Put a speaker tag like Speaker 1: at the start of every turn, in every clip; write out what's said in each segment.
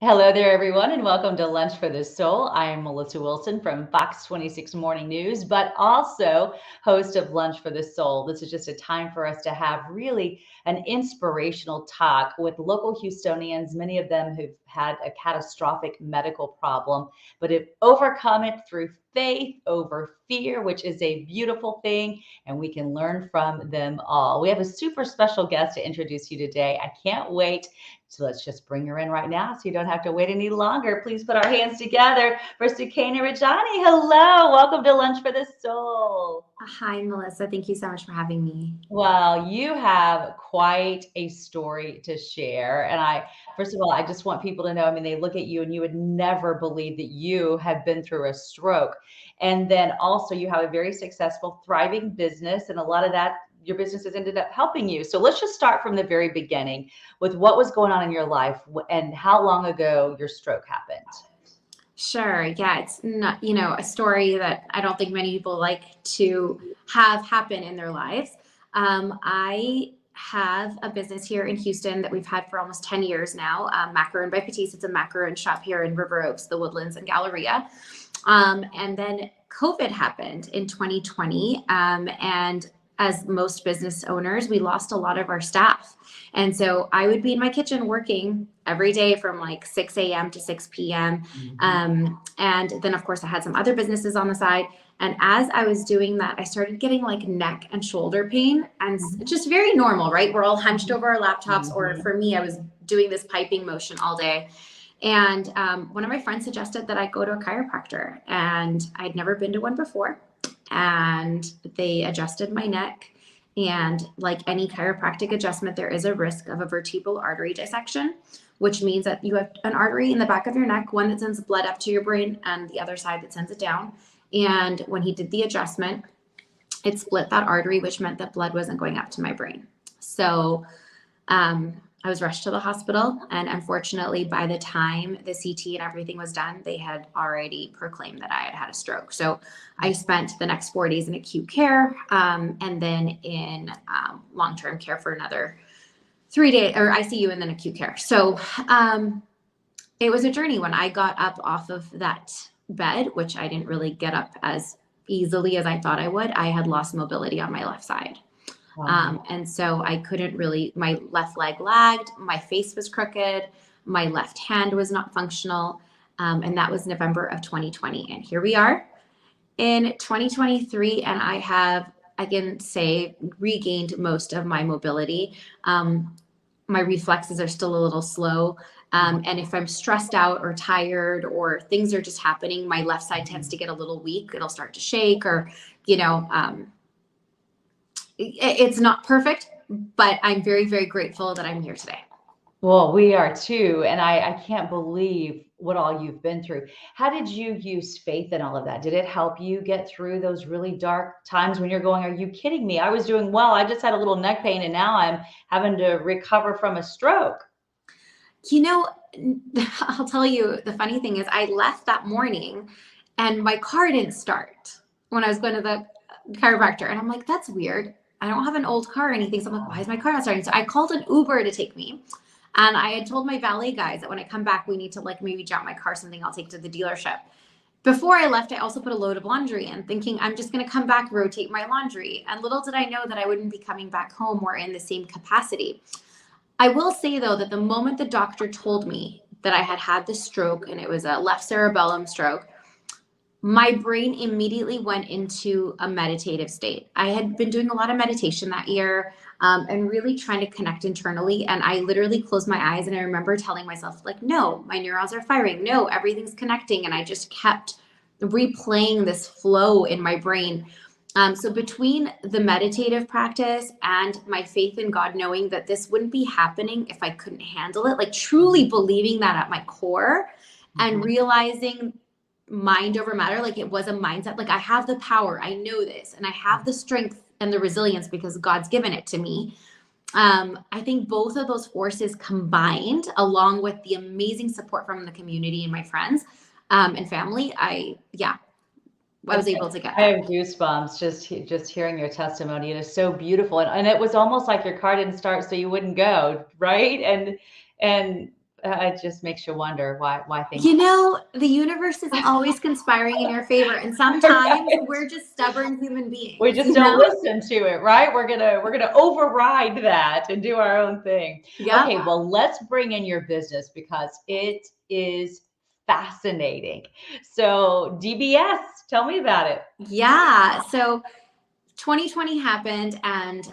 Speaker 1: Hello there, everyone, and welcome to Lunch for the Soul. I am Melissa Wilson from Fox 26 Morning News, but also host of Lunch for the Soul. This is just a time for us to have really an inspirational talk with local Houstonians, many of them who've had a catastrophic medical problem, but have overcome it through faith over fear, which is a beautiful thing, and we can learn from them all. We have a super special guest to introduce you today. I can't wait. So let's just bring her in right now so you don't have to wait any longer. Please put our hands together for Sukaina Rajani. Hello, welcome to Lunch for the Soul.
Speaker 2: Hi, Melissa. Thank you so much for having me.
Speaker 1: Well, you have quite a story to share. And first of all, I just want people to know, I mean, they look at you and you would never believe that you have been through a stroke. And then also you have a very successful, thriving business, and a lot of that, your business has ended up helping you. So let's just start from the very beginning with what was going on in your life and how long ago your stroke happened.
Speaker 2: Sure. Yeah, it's not, a story that I don't think many people like to have happen in their lives. I have a business here in Houston that we've had for almost 10 years now, Macaroon by Patisse. It's a macaroon shop here in River Oaks, the Woodlands and Galleria. And then COVID happened in 2020. And as most business owners, we lost a lot of our staff. And so I would be in my kitchen working every day from like 6 a.m. to 6 p.m. And then, of course, I had some other businesses on the side. And as I was doing that, I started getting like neck and shoulder pain, and just very normal, right? We're all hunched over our laptops, or for me, I was doing this piping motion all day. And one of my friends suggested that I go to a chiropractor, and I'd never been to one before. And they adjusted my neck. And like any chiropractic adjustment, there is a risk of a vertebral artery dissection, which means that you have an artery in the back of your neck, one that sends blood up to your brain and the other side that sends it down. And when he did the adjustment, it split that artery, which meant that blood wasn't going up to my brain. So I was rushed to the hospital, and unfortunately, by the time the CT and everything was done, they had already proclaimed that I had had a stroke. So I spent the next 4 days in acute care, and then in long-term care for another 3 days, or ICU and then acute care. So it was a journey. When I got up off of that bed, which I didn't really get up as easily as I thought I would, I had lost mobility on my left side. And so I couldn't really, my left leg lagged, my face was crooked, my left hand was not functional. And that was November of 2020. And here we are in 2023. And I can say, regained most of my mobility. My reflexes are still a little slow. And if I'm stressed out or tired or things are just happening, my left side tends to get a little weak. It'll start to shake, or, it's not perfect, but I'm very, very grateful that I'm here today.
Speaker 1: Well, we are too. And I can't believe what all you've been through. How did you use faith in all of that? Did it help you get through those really dark times when you're going, are you kidding me? I was doing well. I just had a little neck pain and now I'm having to recover from a stroke.
Speaker 2: I'll tell you, the funny thing is I left that morning and my car didn't start when I was going to the chiropractor. And I'm like, that's weird. I don't have an old car or anything. So I'm like, why is my car not starting? So I called an Uber to take me. And I had told my valet guys that when I come back, we need to like maybe jump my car, something I'll take to the dealership. Before I left, I also put a load of laundry in, thinking I'm just going to come back, rotate my laundry. And little did I know that I wouldn't be coming back home or in the same capacity. I will say, though, that the moment the doctor told me that I had had the stroke, and it was a left cerebellum stroke, my brain immediately went into a meditative state. I had been doing a lot of meditation that year, and really trying to connect internally. And I literally closed my eyes and I remember telling myself, like, no, my neurons are firing. No, everything's connecting. And I just kept replaying this flow in my brain. So between the meditative practice and my faith in God, knowing that this wouldn't be happening if I couldn't handle it, like truly believing that at my core, and realizing mind over matter, like it was a mindset, like I have the power, I know this, and I have the strength and the resilience because God's given it to me. I think both of those forces combined, along with the amazing support from the community and my friends and family, I was able to get
Speaker 1: I
Speaker 2: that.
Speaker 1: have goosebumps just hearing your testimony. It is so beautiful. And it was almost like your car didn't start so you wouldn't go, right? And It just makes you wonder why things.
Speaker 2: You know, the universe is always conspiring in your favor, and sometimes
Speaker 1: Right.
Speaker 2: we're just stubborn human beings.
Speaker 1: We just
Speaker 2: you
Speaker 1: don't
Speaker 2: know?
Speaker 1: listen to it, right? We're gonna override that and do our own thing.
Speaker 2: Yep.
Speaker 1: Okay, well, let's bring in your business because it is fascinating. So DBS, tell me about it.
Speaker 2: Yeah. So 2020 happened, and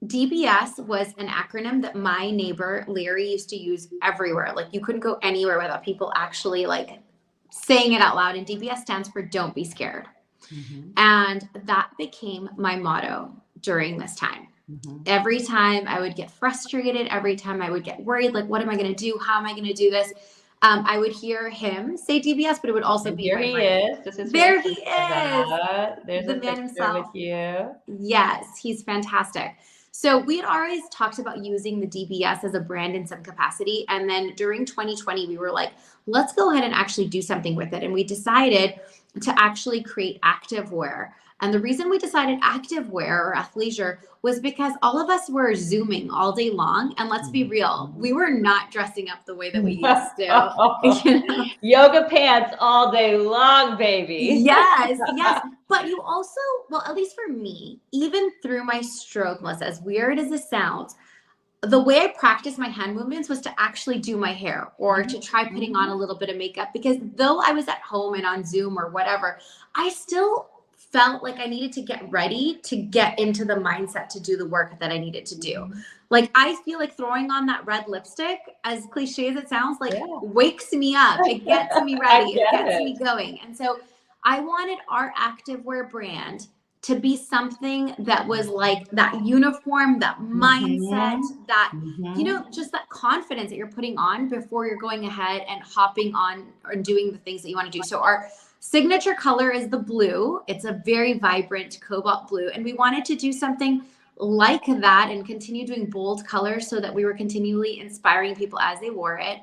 Speaker 2: DBS was an acronym that my neighbor Larry used to use everywhere. Like you couldn't go anywhere without people actually like saying it out loud. And DBS stands for Don't Be Scared.
Speaker 1: Mhm,
Speaker 2: And that became my motto during this time.
Speaker 1: mhm.
Speaker 2: Every time I would get frustrated, every time I would get worried, like, what am I going to do? How am I going to do this? I would hear him say DBS, but it would also
Speaker 1: And
Speaker 2: be
Speaker 1: here
Speaker 2: my
Speaker 1: he
Speaker 2: brain.
Speaker 1: is. This is who we're
Speaker 2: There he
Speaker 1: thinking
Speaker 2: is,
Speaker 1: about. There's
Speaker 2: the
Speaker 1: a
Speaker 2: man
Speaker 1: picture with
Speaker 2: himself.
Speaker 1: you.
Speaker 2: Yes, he's fantastic. So we had always talked about using the DBS as a brand in some capacity. And then during 2020, we were like, let's go ahead and actually do something with it. And we decided to actually create activewear. And the reason we decided activewear or athleisure was because all of us were Zooming all day long. And let's be real, we were not dressing up the way that we used to. You know?
Speaker 1: Yoga pants all day long, baby.
Speaker 2: Yes, yes. But you also, well, at least for me, even through my stroke, Melissa, as weird as this sounds, the way I practiced my hand movements was to actually do my hair or to try putting on a little bit of makeup, because though I was at home and on Zoom or whatever, I still felt like I needed to get ready to get into the mindset to do the work that I needed to do. Like, I feel like throwing on that red lipstick, as cliche as it sounds, like wakes me up. It gets me
Speaker 1: I
Speaker 2: ready. It
Speaker 1: get
Speaker 2: gets
Speaker 1: it.
Speaker 2: me going. And so I wanted our activewear brand to be something that was like that uniform, that mindset, that, you know, just that confidence that you're putting on before you're going ahead and hopping on or doing the things that you want to do. So our signature color is the blue. It's a very vibrant cobalt blue. And we wanted to do something like that and continue doing bold colors so that we were continually inspiring people as they wore it.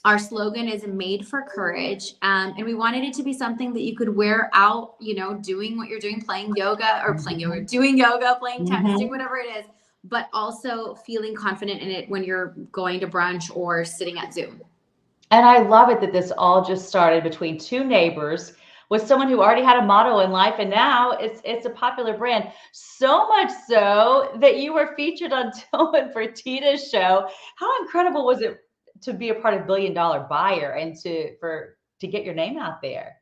Speaker 2: Our slogan is made for courage. And we wanted it to be something that you could wear out, you know, doing what you're doing, playing yoga or playing yoga, doing yoga, playing tennis, doing whatever it is, but also feeling confident in it when you're going to brunch or sitting at Zoom.
Speaker 1: And I love it that this all just started between two neighbors with someone who already had a motto in life, and now it's a popular brand. So much so that you were featured on Tillman Fertitta's show. How incredible was it to be a part of Billion Dollar Buyer and to get your name out there?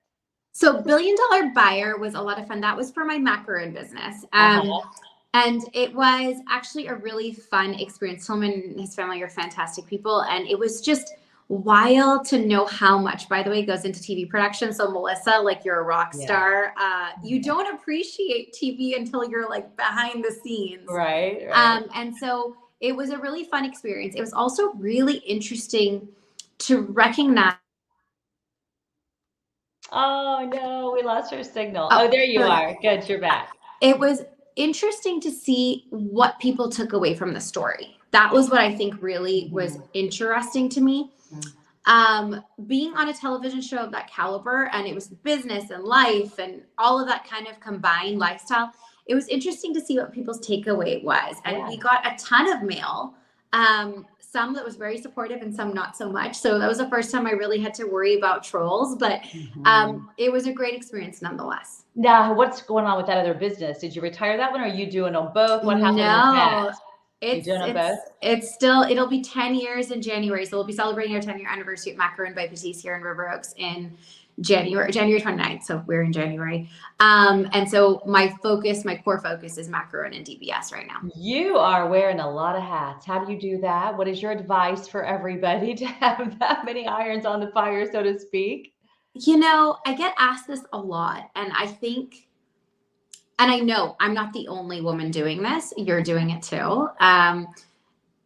Speaker 2: So Billion Dollar Buyer was a lot of fun. That was for my macaron business. And it was actually a really fun experience. Tillman and his family are fantastic people. And it was just wild to know how much, by the way, goes into TV production. So Melissa, like, you're a rock star. You don't appreciate TV until you're like behind the scenes.
Speaker 1: Right.
Speaker 2: And so it was a really fun experience. It was also really interesting to recognize.
Speaker 1: Oh no, we lost our signal. Oh, there you are. Good, you're back.
Speaker 2: It was interesting to see what people took away from the story. That was what I think really was interesting to me. Being on a television show of that caliber, and it was business and life and all of that kind of combined lifestyle, it was interesting to see what people's takeaway was. And we got a ton of mail, some that was very supportive and some not so much. So that was the first time I really had to worry about trolls, but it was a great experience nonetheless.
Speaker 1: Now, what's going on with that other business? Did you retire that one, or are you doing them both? What happened with that?
Speaker 2: It's still, it'll be 10 years in January. So we'll be celebrating our 10-year anniversary at Macaron by Batiste here in River Oaks in January 29th. So we're in January. And so my core focus is Macaron and DBS right now.
Speaker 1: You are wearing a lot of hats. How do you do that? What is your advice for everybody to have that many irons on the fire, so to speak?
Speaker 2: You know, I get asked this a lot, and I think, and I know I'm not the only woman doing this. You're doing it too.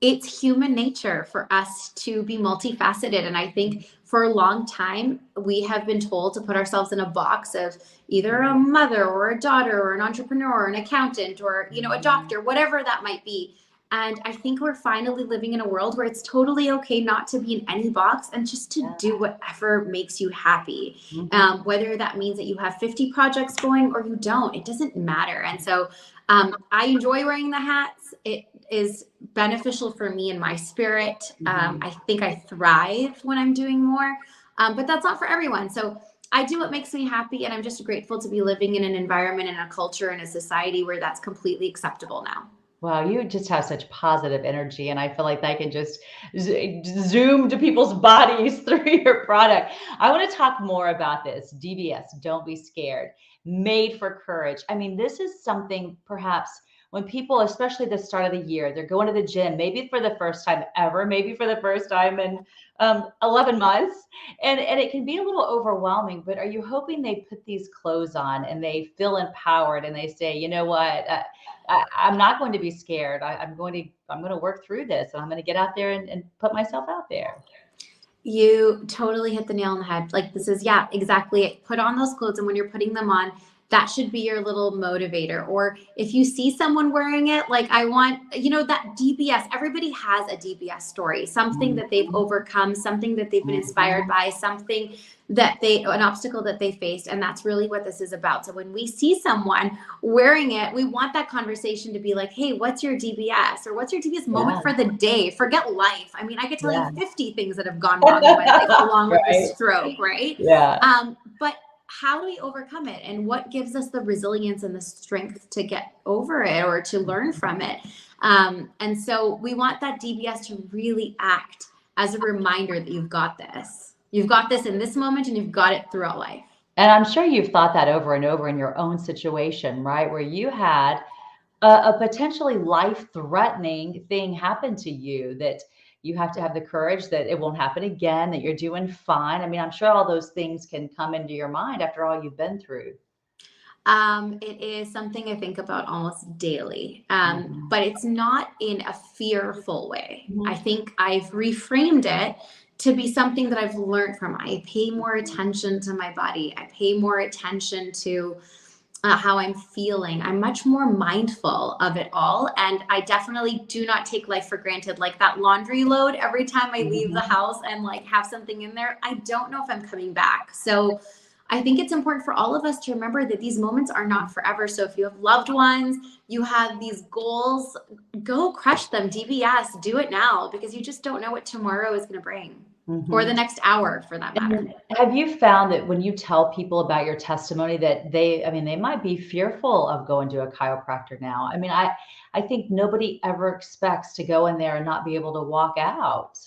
Speaker 2: It's human nature for us to be multifaceted. And I think for a long time, we have been told to put ourselves in a box of either a mother or a daughter or an entrepreneur or an accountant or, you know, a doctor, whatever that might be. And I think we're finally living in a world where it's totally okay not to be in any box and just to do whatever makes you happy. Whether that means that you have 50 projects going or you don't, it doesn't matter. And so I enjoy wearing the hats. is beneficial for me and my spirit. I think I thrive when I'm doing more, but that's not for everyone. So I do what makes me happy, and I'm just grateful to be living in an environment and a culture and a society where that's completely acceptable now.
Speaker 1: Wow, you just have such positive energy, and I feel like that can just zoom to people's bodies through your product. I want to talk more about this. DBS, don't be scared. Made for courage. I mean, this is something perhaps when people, especially the start of the year, they're going to the gym, maybe for the first time ever, maybe for the first time in 11 months, and it can be a little overwhelming. But are you hoping they put these clothes on and they feel empowered and they say, you know what? I'm not going to be scared. I'm going to work through this, and I'm going to get out there and put myself out there.
Speaker 2: You totally hit the nail on the head. Like, this is, yeah, exactly it. Put on those clothes, and when you're putting them on, that should be your little motivator. Or if you see someone wearing it, like, I want, that DBS, everybody has a DBS story, something that they've overcome, something that they've been inspired by, something that an obstacle that they faced. And that's really what this is about. So when we see someone wearing it, we want that conversation to be like, hey, what's your DBS? Or what's your DBS moment for the day? Forget life. I mean, I could tell you 50 things that have gone wrong in my life along with the stroke, right?
Speaker 1: Yeah.
Speaker 2: But how do we overcome it, and what gives us the resilience and the strength to get over it or to learn from it? And so we want that DBS to really act as a reminder that you've got this. You've got this in this moment, and you've got it throughout life.
Speaker 1: And I'm sure you've thought that over and over in your own situation, right? Where you had a potentially life-threatening thing happen to you, that you have to have the courage that it won't happen again, that you're doing fine. I mean, I'm sure all those things can come into your mind after all you've been through.
Speaker 2: It is something I think about almost daily, but it's not in a fearful way. I think I've reframed it to be something that I've learned from. I pay more attention to my body. I pay more attention to how I'm feeling. I'm much more mindful of it all. And I definitely do not take life for granted. Like that laundry load, every time I leave the house and like have something in there, I don't know if I'm coming back. So I think it's important for all of us to remember that these moments are not forever. So if you have loved ones, you have these goals, go crush them. DBS, do it now, because you just don't know what tomorrow is going to bring. Or the next hour, for that matter.
Speaker 1: And have you found that when you tell people about your testimony that they might be fearful of going to a chiropractor now? I mean, I think nobody ever expects to go in there and not be able to walk out.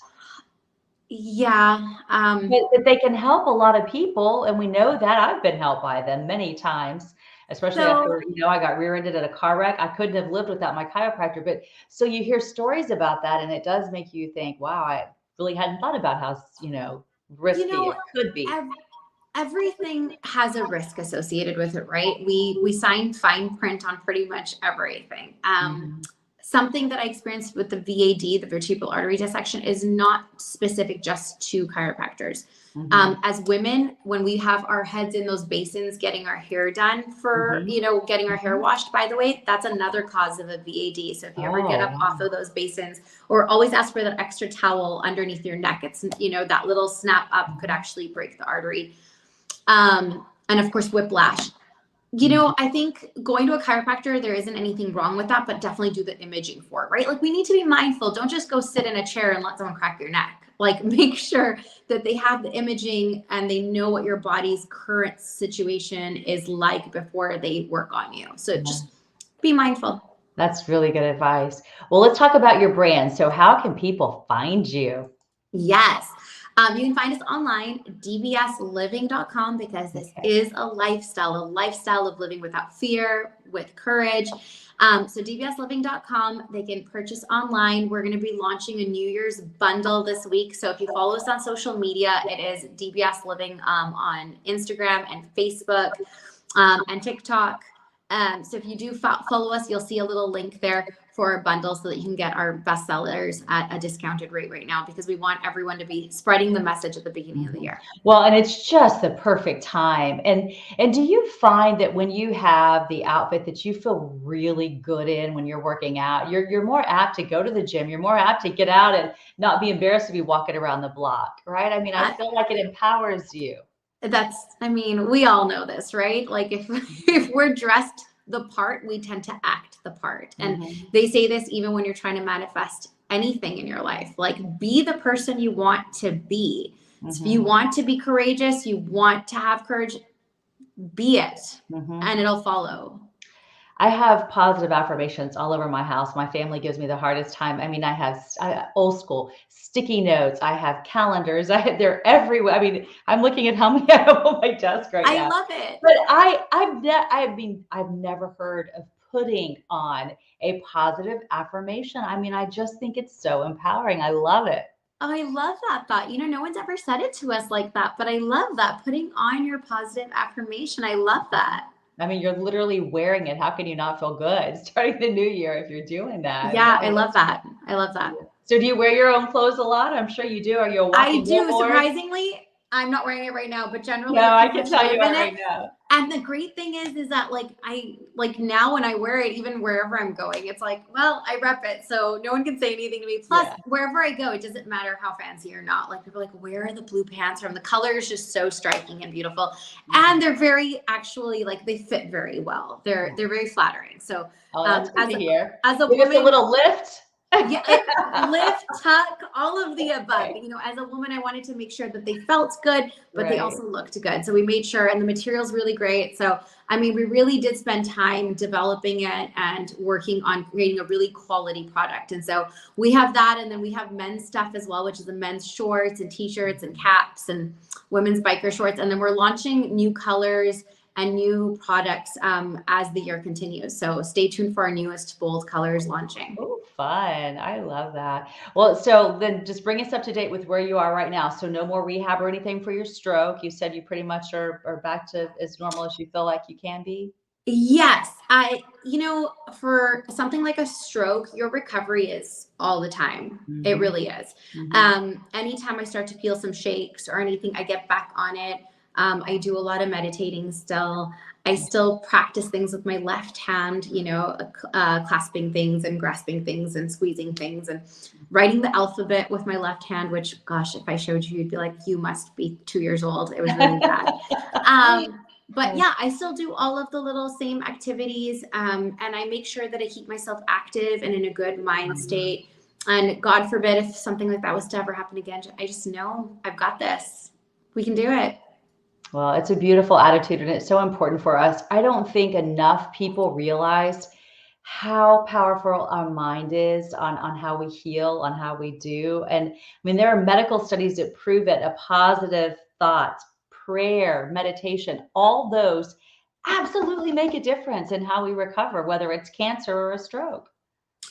Speaker 2: Yeah.
Speaker 1: But they can help a lot of people. And we know that. I've been helped by them many times, especially after, I got rear-ended at a car wreck. I couldn't have lived without my chiropractor. But so you hear stories about that, and it does make you think, wow, I really hadn't thought about how, risky it could be.
Speaker 2: Everything has a risk associated with it, right? We sign fine print on pretty much everything. Something that I experienced with the VAD, the vertebral artery dissection, is not specific just to chiropractors. As women, when we have our heads in those basins getting our hair done for, getting our hair washed, by the way, that's another cause of a VAD. So if you ever get up off of those basins, or always ask for that extra towel underneath your neck, it's, that little snap up could actually break the artery. And of course, whiplash. I think going to a chiropractor, there isn't anything wrong with that, but definitely do the imaging for it, right? Like, we need to be mindful. Don't just go sit in a chair and let someone crack your neck. Like, make sure that they have the imaging and they know what your body's current situation is like before they work on you. So just be mindful.
Speaker 1: That's really good advice. Well, let's talk about your brand. So how can people find you?
Speaker 2: Yes. You can find us online, dbsliving.com, because this is a lifestyle of living without fear, with courage. So dbsliving.com, they can purchase online. We're going to be launching a New Year's bundle this week. So if you follow us on social media, it is DBS Living on Instagram and Facebook and TikTok. So if you do follow us, you'll see a little link there for a bundle so that you can get our best sellers at a discounted rate right now, because we want everyone to be spreading the message at the beginning of the year.
Speaker 1: Well, and it's just the perfect time. And do you find that when you have the outfit that you feel really good in when you're working out, you're more apt to go to the gym, you're more apt to get out and not be embarrassed to be walking around the block, right? I mean, I feel like it empowers you.
Speaker 2: We all know this, right? Like, if we're dressed the part, we tend to act the part. And
Speaker 1: Mhm.
Speaker 2: they say this even when you're trying to manifest anything in your life, like be the person you want to be. So if you
Speaker 1: Mhm.
Speaker 2: want to be courageous, you want to have courage, be it,
Speaker 1: Mhm.
Speaker 2: and it'll follow.
Speaker 1: I have positive affirmations all over my house. My family gives me the hardest time. I mean, old school sticky notes. I have calendars. They're everywhere. I mean, I'm looking at how many I have on my desk right
Speaker 2: I
Speaker 1: now.
Speaker 2: love it.
Speaker 1: But I've never heard of putting on a positive affirmation. I mean, I just think it's so empowering. I love it.
Speaker 2: Oh, I love that thought. No one's ever said it to us like that, but I love that. Putting on your positive affirmation. I love that.
Speaker 1: I mean, you're literally wearing it. How can you not feel good starting the new year if you're doing that? I
Speaker 2: Yeah,
Speaker 1: love
Speaker 2: I
Speaker 1: it.
Speaker 2: love that. I love that.
Speaker 1: So do you wear your own clothes a lot? I'm sure you do. Are you a
Speaker 2: I
Speaker 1: walking
Speaker 2: do.
Speaker 1: billboard?
Speaker 2: Surprisingly, I'm not wearing it right now, but
Speaker 1: No,
Speaker 2: generally
Speaker 1: I
Speaker 2: pretty
Speaker 1: can
Speaker 2: much
Speaker 1: tell you
Speaker 2: live in
Speaker 1: are
Speaker 2: it.
Speaker 1: right now.
Speaker 2: And the great thing is that like I like now when I wear it, even wherever I'm going, it's like, well, I rep it. So no one can say anything to me. Plus,
Speaker 1: Yeah.
Speaker 2: wherever I go, it doesn't matter how fancy or not. Like people are like, where are the blue pants from? The color is just so striking and beautiful.
Speaker 1: Mhm.
Speaker 2: And they're very actually like they fit very well.
Speaker 1: Yeah.
Speaker 2: They're very flattering. So
Speaker 1: Oh, that's good to hear.
Speaker 2: as a
Speaker 1: Give us a
Speaker 2: woman,
Speaker 1: little lift.
Speaker 2: yeah, lift, tuck, all of the above.
Speaker 1: Okay.
Speaker 2: As a woman, I wanted to make sure that they felt good, but they
Speaker 1: Right.
Speaker 2: also looked good. So we made sure, and the material's really great. So, I mean, we really did spend time developing it and working on creating a really quality product. And so we have that, and then we have men's stuff as well, which is the men's shorts and t-shirts and caps and women's biker shorts. And then we're launching new colors and new products as the year continues. So stay tuned for our newest bold colors launching.
Speaker 1: Oh, fun. I love that. Well, so then just bring us up to date with where you are right now. So no more rehab or anything for your stroke. You said you pretty much are back to as normal as you feel like you can be.
Speaker 2: Yes, for something like a stroke, your recovery is all the time. It
Speaker 1: Mhm.
Speaker 2: really is.
Speaker 1: Mhm.
Speaker 2: Anytime I start to feel some shakes or anything, I get back on it. I do a lot of meditating still. I still practice things with my left hand, clasping things and grasping things and squeezing things and writing the alphabet with my left hand, which, gosh, if I showed you, you'd be like, you must be 2 years old. It was really bad. But yeah, I still do all of the little same activities. And I make sure that I keep myself active and in a good mind
Speaker 1: Mhm.
Speaker 2: state. And God forbid if something like that was to ever happen again, I just know I've got this. We can do it.
Speaker 1: Well, it's a beautiful attitude and it's so important for us. I don't think enough people realize how powerful our mind is on how we heal, on how we do. And I mean, there are medical studies that prove it. A positive thought, prayer, meditation, all those absolutely make a difference in how we recover, whether it's cancer or a stroke.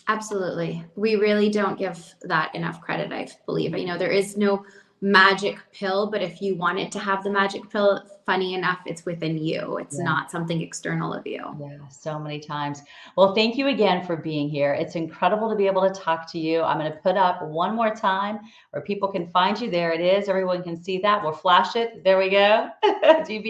Speaker 2: Absolutely. We really don't give that enough credit, I believe.
Speaker 1: Mhm.
Speaker 2: There is no magic pill, but if you wanted to have the magic pill, funny enough, it's within you. It's
Speaker 1: Yeah.
Speaker 2: not something external of you.
Speaker 1: Yeah, so many times. Well, thank you again for being here. It's incredible to be able to talk to you. I'm going to put up one more time where people can find you. There it is. Everyone can see that. We'll flash it. There we go.
Speaker 2: Thank you.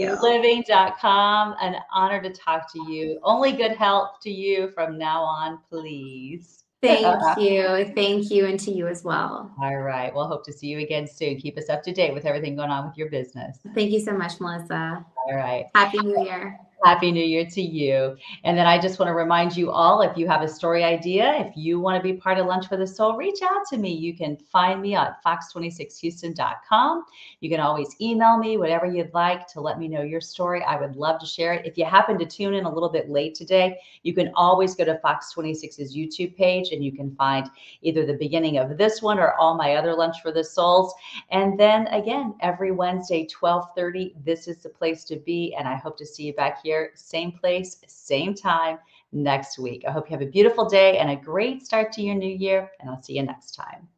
Speaker 1: DBSLiving.com. An honor to talk to you. Only good health to you from now on, please.
Speaker 2: Thank you. Thank you. And to you as well.
Speaker 1: All right. Well, hope to see you again soon. Keep us up to date with everything going on with your business.
Speaker 2: Thank you so much, Melissa.
Speaker 1: All right.
Speaker 2: Happy New Year.
Speaker 1: Happy New Year to you. And then I just want to remind you all, if you have a story idea, if you want to be part of Lunch for the Soul, reach out to me. You can find me at fox26houston.com. You can always email me, whatever you'd like to let me know your story. I would love to share it. If you happen to tune in a little bit late today, you can always go to Fox 26's YouTube page and you can find either the beginning of this one or all my other Lunch for the Souls. And then again, every Wednesday, 12:30, this is the place to be. And I hope to see you back here, same place, same time next week. I hope you have a beautiful day and a great start to your new year. And I'll see you next time.